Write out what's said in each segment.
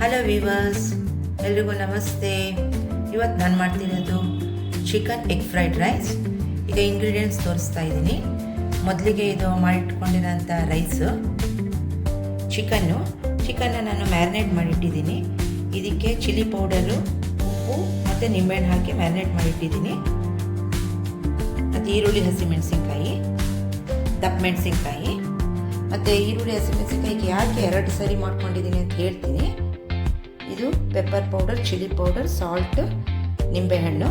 Hello viewers, ಎಲ್ರಿಗೂ ನಮಸ್ತೆ. ಇವತ್ತು ನಾನು ಮಾಡ್ತಿರೋದು ಚಿಕನ್ ಎಗ್ ಫ್ರೈಡ್ ರೈಸ್. ಈಗ ಇಂಗ್ರೀಡಿಯೆಂಟ್ಸ್ ತೋರಿಸ್ತಾ ಇದ್ದೀನಿ. ಮೊದಲಿಗೆ ಇದು ಮಾಡಿಟ್ಕೊಂಡಿರೋಂಥ ರೈಸು, ಚಿಕನ್ನ ನಾನು ಮ್ಯಾರಿನೇಟ್ ಮಾಡಿಟ್ಟಿದ್ದೀನಿ. ಇದಕ್ಕೆ ಚಿಲ್ಲಿ ಪೌಡರು, ಉಪ್ಪು ಮತ್ತು ನಿಂಬೆಹಣ್ಣು ಹಾಕಿ ಮ್ಯಾರಿನೇಟ್ ಮಾಡಿಟ್ಟಿದ್ದೀನಿ. ಮತ್ತು ಈರುಳ್ಳಿ, ಹಸಿಮೆಣಸಿನ್ಕಾಯಿ, ದಪ್ಪ ಮೆಣಸಿನ್ಕಾಯಿ ಮತ್ತು ಈರುಳ್ಳಿ ಹಸಿಮೆಣಸಿನ್ಕಾಯಿಗೆ ಯಾಕೆ 2 ಸರಿ ಮಾಡ್ಕೊಂಡಿದ್ದೀನಿ ಅಂತ ಹೇಳ್ತೀನಿ. ಇದು pepper powder, chilli powder, salt, ನಿಂಬೆಹಣ್ಣು,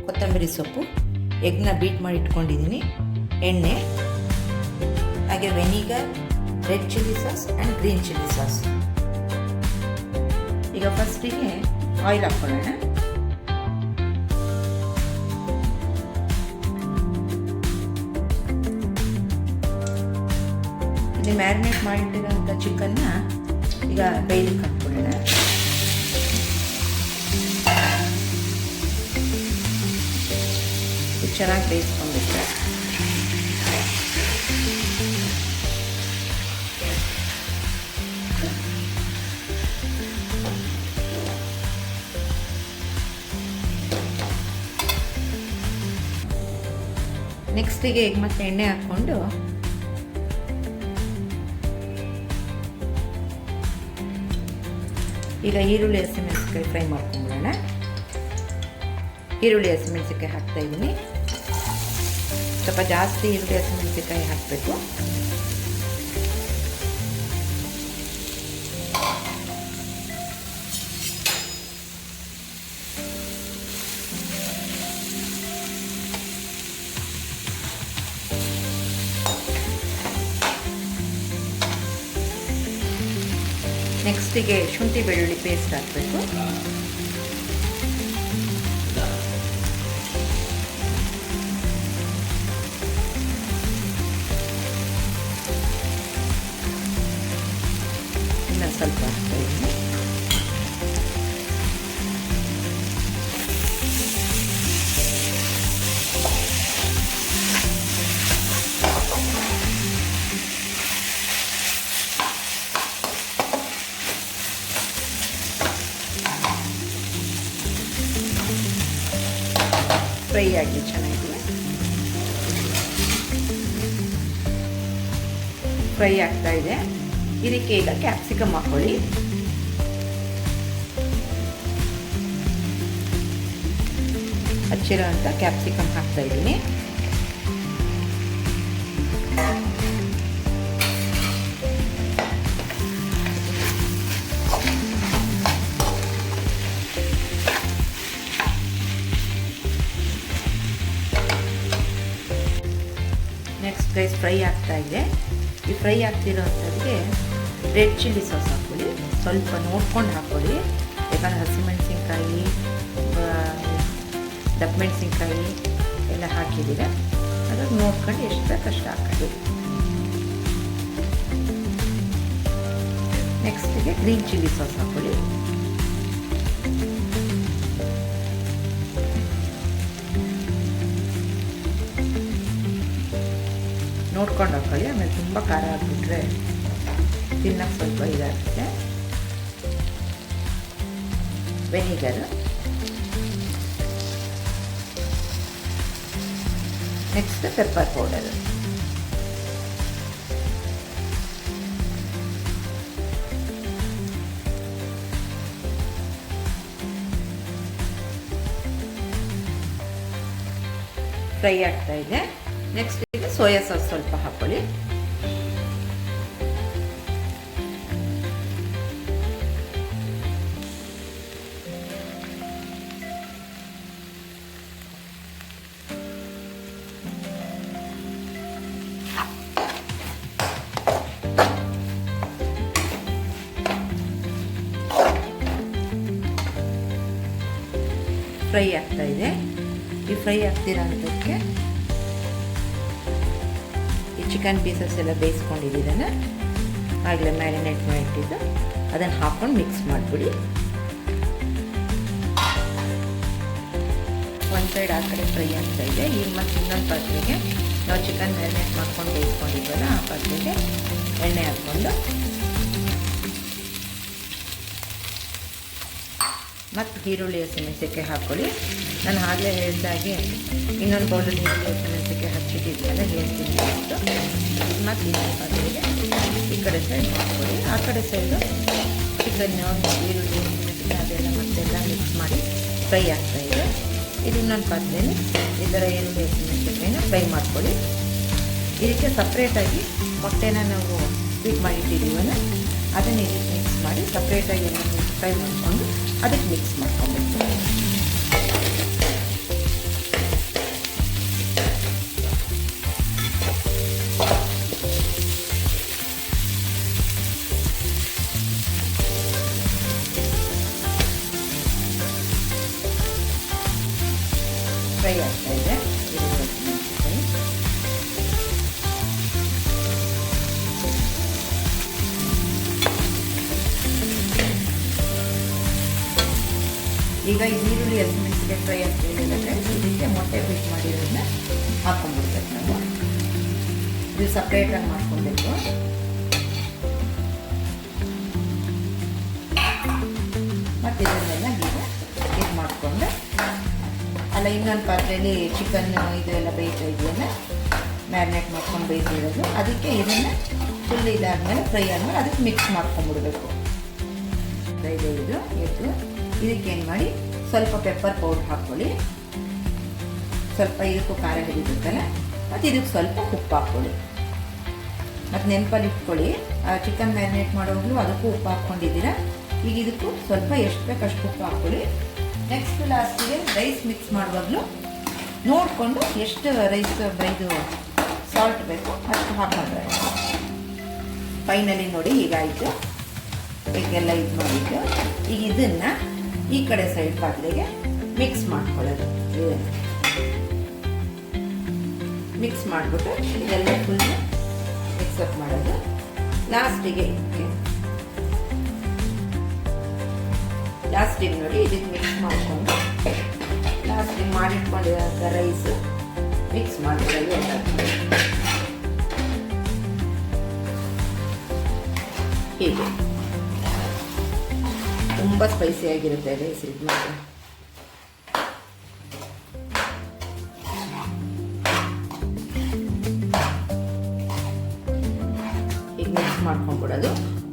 ಕೊತ್ತಂಬರಿ ಸೊಪ್ಪು, ಎಗ್ನ ಬೀಟ್ ಮಾಡಿ ಇಟ್ಕೊಂಡಿದ್ದೀನಿ, ಎಣ್ಣೆ, ಹಾಗೆ vinegar, red chilli sauce and green chilli sauce. ಈಗ ಫಸ್ಟಿಗೆ ಆಯಿಲ್ ಹಾಕ್ಕೊಳ್ಳೋಣ. ಇಲ್ಲಿ ಮ್ಯಾರಿನೇಟ್ ಮಾಡಿಟ್ಟಿರೋಂಥ ಚಿಕನ್ನ ಈಗ ಬೇಯಲಿಕ್ಕೆ ಹಾಕ್ಕೊಳ್ಳೋಣ. ಇದು ಚೆನ್ನಾಗಿ ಬೇಯಿಸ್ಕೊಂಡ್ಬಿಟ್ರೆ ನೆಕ್ಸ್ಟಿಗೆ ಈಗ ಮತ್ತೆ ಎಣ್ಣೆ ಹಾಕ್ಕೊಂಡು ಈಗ ಈರುಳ್ಳಿ ಹಸಿಮೆಣಸಿನ್ಕಾಯಿ ಫ್ರೈ ಮಾಡ್ಕೊಂಡ್ಬಿಡೋಣ. ಈರುಳ್ಳಿ ಹಸಿಮೆಣಸಿನ್ಕಾಯಿ ಹಾಕ್ತಾ ಇದ್ದೀನಿ. ಸ್ವಲ್ಪ ಜಾಸ್ತಿ ಈರುಳ್ಳಿ ಹಸಿಮೆಣಸಿನ್ಕಾಯಿ ಹಾಕಬೇಕು. ನೆಕ್ಸ್ಟಿಗೆ ಶುಂಠಿ ಬೆಳ್ಳುಳ್ಳಿ ಪೇಸ್ಟ್ ಹಾಕಬೇಕು. ಇನ್ನು ಸ್ವಲ್ಪ ಹಾಕ್ತಾ ಇದ್ದೀನಿ. ಫ್ರೈ ಆಗಿ ಚೆನ್ನಾಗಿ ಫ್ರೈ ಆಗ್ತಾ ಇದೆ. ಇದಕ್ಕೆ ಈಗ ಕ್ಯಾಪ್ಸಿಕಮ್ ಹಾಕೊಳ್ಳಿ. ಹಚ್ಚಿರೋ ಅಂತ ಕ್ಯಾಪ್ಸಿಕಮ್ ಹಾಕ್ತಾ ಇದ್ದೀನಿ. ನೆಕ್ಸ್ಟ್ ಗೈಸ್ ಫ್ರೈ ಆಗ್ತಾ ಇದೆ. ಈ ಫ್ರೈ ಆಗ್ತಿರೋಂಥದ್ದಿಗೆ ರೆಡ್ ಚಿಲ್ಲಿ ಸಾಸ್ ಹಾಕ್ಕೊಳ್ಳಿ. ಸ್ವಲ್ಪ ನೋಡ್ಕೊಂಡು ಹಾಕ್ಕೊಳ್ಳಿ, ಯಾಕಂದರೆ ಹಸಿಮೆಣಸಿನ್ಕಾಯಿ, ದಪ್ಪ ಮೆಣಸಿನ್ಕಾಯಿ ಎಲ್ಲ ಹಾಕಿದ್ದೀರ, ಅದಾಗ ನೋಡ್ಕೊಂಡು ಎಷ್ಟು ಬೇಕಷ್ಟು ಹಾಕ್ಕೊಳ್ಳಿ. ನೆಕ್ಸ್ಟಿಗೆ ಗ್ರೀನ್ ಚಿಲ್ಲಿ ಸಾಸ್ ಹಾಕ್ಕೊಳ್ಳಿ. ನೋಡ್ಕೊಂಡು ಹಾಕ್ಕೊಳ್ಳಿ, ಆಮೇಲೆ ತುಂಬ ಖಾರ ಹಾಕ್ಬಿಟ್ರೆ ತಿನ್ನಕ್ಕೆ ಸ್ವಲ್ಪ ಇದಾಗುತ್ತೆ. Vinegar, next pepper powder, fry ಆಗ್ತಾ ಇದೆ. ನೆಕ್ಸ್ಟ್ ಈಗ ಸೋಯಾ ಸಾಸ್ ಸ್ವಲ್ಪ ಹಾಕ್ಕೊಳ್ಳಿ. ಫ್ರೈ ಆಗ್ತಾ ಇದೆ. ಈ ಫ್ರೈ ಆಗ್ತಿರೋಂಥಕ್ಕೆ ಚಿಕನ್ ಪೀಸಸ್ ಎಲ್ಲ ಬೇಯಿಸ್ಕೊಂಡಿದ್ದೀರನ್ನ ಆಗಲೇ ಮ್ಯಾರಿನೇಟ್ ಮಾಡಿಟ್ಟಿದ್ದು ಅದನ್ನು ಹಾಕ್ಕೊಂಡು ಮಿಕ್ಸ್ ಮಾಡಿಬಿಡಿ. ಒಂದು ಸೈಡ್ ಆ ಕಡೆ ಫ್ರೈ ಆಗ್ತಾ ಇದೆ. ಈಗ ಮತ್ತು ಇನ್ನೊಂದು ಪಾತ್ರೆಗೆ ನಾವು ಚಿಕನ್ ಮ್ಯಾರಿನೇಟ್ ಮಾಡ್ಕೊಂಡು ಬೇಯಿಸ್ಕೊಂಡಿದ್ವಲ್ಲ, ಆ ಪಾತ್ರೆಗೆ ಎಣ್ಣೆ ಹಾಕ್ಕೊಂಡು ಮತ್ತು ಈರುಳ್ಳಿ ಹಸಿಮೆಣಸಿನ್ಕಾಯಿ ಹಾಕ್ಕೊಳ್ಳಿ. ನಾನು ಆಗಲೇ ಹೇಳಿದಾಗೆ ಇನ್ನೊಂದು ಬೌಲಲ್ಲಿ ಈರುಳ್ಳಿ ಹಸಿಮೆಣಸಿನ್ಕಾಯಿ ಹಚ್ಚಿಟ್ಟಿದ್ಮೇಲೆ ಹೇಳ್ತೀನಿ ಅಂತ. ಮತ್ತು ಇನ್ನೊಂದು ಪಾತ್ರೆಗೆ ಈ ಕಡೆ ಸೈಡ್ ಮಾಡ್ಕೊಳ್ಳಿ. ಆ ಕಡೆ ಸೈಡು ಚಿಕನ್ನು ಈರುಳ್ಳಿ ಹಸಿಮೆಣಸಿನ್ಕಾಯಿ ಅದೆಲ್ಲ ಮತ್ತೆಲ್ಲ ಮಿಕ್ಸ್ ಮಾಡಿ ಫ್ರೈ ಆಗ್ತಾಯಿದೆ. ಇದು ಇನ್ನೊಂದು ಪಾತ್ರೆಯಲ್ಲಿ ಇದರ ಈರುಳ್ಳಿ ಹಸಿಮೆಣಸಿನ್ಕಾಯಿನ ಫ್ರೈ ಮಾಡ್ಕೊಳ್ಳಿ. ಇದಕ್ಕೆ ಸಪ್ರೇಟಾಗಿ ಮೊಟ್ಟೆನ ನಾವು ಬೀಟ್ ಮಾಡಿಟ್ಟಿದ್ದೀವಲ್ಲ ಅದನ್ನು ಇದಕ್ಕೆ ಮಿಕ್ಸ್ ಮಾಡಿ ಸಪ್ರೇಟಾಗಿ ಎಲ್ಲ ಫ್ರೈ ಮಾಡಿಕೊಂಡು ಅದಕ್ಕೆ ಮಿಕ್ಸ್ ಮಾಡ್ಕೊಬೇಕು. ಫ್ರೈ ಆಗ್ತಾಯಿದೆ. ಈಗ ಈರುಳ್ಳಿ ಹಸಿಮೆಣಸಿನ್ಕಾಯಿ ಫ್ರೈ ಆಗ್ತಿದ್ರೆ ಇದಕ್ಕೆ ಮೊಟ್ಟೆ ಬೀಟ್ ಮಾಡಿರೋದನ್ನ ಹಾಕ್ಕೊಂಡ್ಬಿಡ್ಬೇಕು. ನಾವು ಇದು ಸಪ್ರೇಟಾಗಿ ಮಾಡ್ಕೊಬೇಕು. ಮತ್ತು ಇದನ್ನೆಲ್ಲ ಈಗ ಇದು ಮಾಡಿಕೊಂಡು ಅಲ್ಲ ಇನ್ನೊಂದು ಪಾತ್ರೆಯಲ್ಲಿ ಚಿಕನ್ ಇದೆಲ್ಲ ಬೇಯ್ತಾ ಇದೆಯಲ್ಲ ಮ್ಯಾರಿನೇಟ್ ಮಾಡ್ಕೊಂಡು ಬೇಯಿಸಿರೋದು ಅದಕ್ಕೆ ಇದನ್ನು ಫುಲ್ ಇದಾದ್ಮೇಲೆ ಫ್ರೈ ಆದಮೇಲೆ ಅದಕ್ಕೆ ಮಿಕ್ಸ್ ಮಾಡ್ಕೊಂಡ್ಬಿಡ್ಬೇಕು. ಇದು ಎದ್ದು ಇದಕ್ಕೇನು ಮಾಡಿ ಸ್ವಲ್ಪ ಪೆಪ್ಪರ್ ಪೌಡ್ರ್ ಹಾಕ್ಕೊಳ್ಳಿ. ಸ್ವಲ್ಪ ಇದಕ್ಕೂ ಖಾರ ಹಿಡಿಬೇಕಲ್ಲ ಮತ್ತು ಇದಕ್ಕೆ ಸ್ವಲ್ಪ ಉಪ್ಪು ಹಾಕ್ಕೊಳ್ಳಿ. ಮತ್ತು ನೆನಪಲ್ಲಿ ಇಟ್ಕೊಳ್ಳಿ ಚಿಕನ್ ಮ್ಯಾರಿನೇಟ್ ಮಾಡೋವಾಗಲೂ ಅದಕ್ಕೂ ಉಪ್ಪು ಹಾಕ್ಕೊಂಡಿದ್ದೀರಾ. ಈಗ ಇದಕ್ಕೂ ಸ್ವಲ್ಪ ಎಷ್ಟು ಬೇಕು ಅಷ್ಟು ಉಪ್ಪು ಹಾಕ್ಕೊಳ್ಳಿ. ನೆಕ್ಸ್ಟ್ ಲಾಸ್ಟಿಗೆ ರೈಸ್ ಮಿಕ್ಸ್ ಮಾಡುವಾಗಲೂ ನೋಡಿಕೊಂಡು ಎಷ್ಟು ರೈಸ್ ಇದು ಸಾಲ್ಟ್ ಬೇಕು ಅಷ್ಟು ಹಾಕೊಂಡ್ರೆ ಫೈನಲಿ ನೋಡಿ ಹೀಗಾಯಿತು. ಈಗೆಲ್ಲ ಇದು ಮಾಡಿದ್ದು ಈಗ ಇದನ್ನು ಈ ಕಡೆ ಸೈಡ್ ಪಾತ್ರೆಗೆ ಮಿಕ್ಸ್ ಮಾಡ್ಕೊಳ್ಳೋದು. ಮಿಕ್ಸ್ ಮಾಡಿಬಿಟ್ಟು ಇದೆಲ್ಲ ಫುಲ್ ಮಿಕ್ಸಪ್ ಮಾಡೋದು. ಲಾಸ್ಟಿಗೆ ನೋಡಿ ಇದಕ್ಕೆ ಮಿಕ್ಸ್ ಮಾಡಿಕೊಂಡು ಲಾಸ್ಟಿಗೆ ಮಾಡಿಟ್ಕೊಂಡಿರೋಂಥ ರೈಸ್ ಮಿಕ್ಸ್ ಮಾಡಿರೋದು ಎಲ್ಲ ಹೀಗೆ ತುಂಬ ಸ್ಪೈಸಿ ಆಗಿರುತ್ತೆ ರೈಸ್. ಇದು ಮಾತ್ರ ಈಗ ಮಿಕ್ಸ್ ಮಾಡ್ಕೊಂಡ್ಬಿಡೋದು.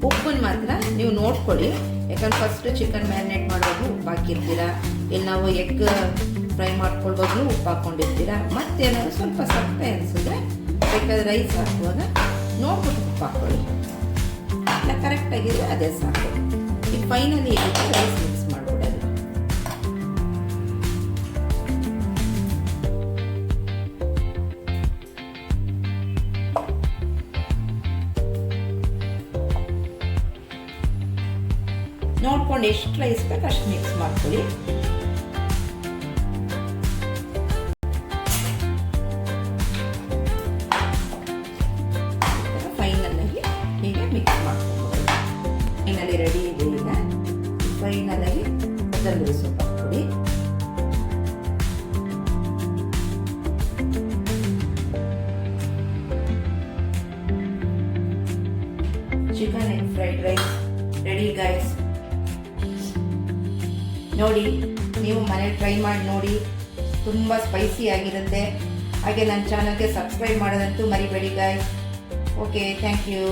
ಉಪ್ಪನ್ನು ಮಾತ್ರ ನೀವು ನೋಡ್ಕೊಳ್ಳಿ, ಯಾಕಂದ್ರೆ ಫಸ್ಟ್ ಚಿಕನ್ ಮ್ಯಾರಿನೇಟ್ ಮಾಡುವಾಗಲೂ ಉಪ್ಪು ಹಾಕಿರ್ತೀರ, ಇಲ್ಲಿ ನಾವು ಎಗ್ ಫ್ರೈ ಮಾಡ್ಕೊಳ್ವಾಗಲೂ ಉಪ್ಪು ಹಾಕ್ಕೊಂಡಿರ್ತೀರ. ಮತ್ತೇನಾದ್ರು ಸ್ವಲ್ಪ ಸಪ್ಪೆ ಅನಿಸಿದ್ರೆ ಬೇಕಾದ್ರೆ ರೈಸ್ ಹಾಕುವಾಗ ನೋಡ್ಬಿಟ್ಟು ಉಪ್ಪು ಹಾಕ್ಕೊಳ್ಳಿ. ಎಲ್ಲ ಕರೆಕ್ಟಾಗಿದೆ ಅದೇ ಸಾಕು. ಈಗ ಫೈನಲಿ ರೈಸ್ ಮಿಕ್ಸ್ ಮಾಡಿಬಿಡೋದು. ನೋಡ್ಕೊಂಡು ಎಷ್ಟು ರೈಸ್ ಬೇಕು ಅಷ್ಟು ಮಿಕ್ಸ್ ಮಾಡ್ಕೊಳ್ಳಿ. ಫೈನಲಾಗಿ ಹೀಗೆ ಮಿಕ್ಸ್ ಮಾಡ್ಕೊಂಡು ಫೈನಲಿ ರೆಡಿ ಇದೆ. ಈಗ ಫೈನಲಾಗಿ ಕೊತ್ತಂಬರಿ ಸೊಪ್ಪು ಹಾಕ್ಕೊಡಿ. Chicken egg fried rice ready guys. ನೋಡಿ ನೀವು ಮನೇಲಿ ಟ್ರೈ ಮಾಡಿ ನೋಡಿ, ತುಂಬ ಸ್ಪೈಸಿ ಆಗಿರುತ್ತೆ. ಹಾಗೆ ನನ್ನ ಚಾನಲ್ಗೆ ಸಬ್ಸ್ಕ್ರೈಬ್ ಮಾಡೋದಂತೂ ಮರಿಬೇಡಿ ಗೈಸ್. Okay, thank you.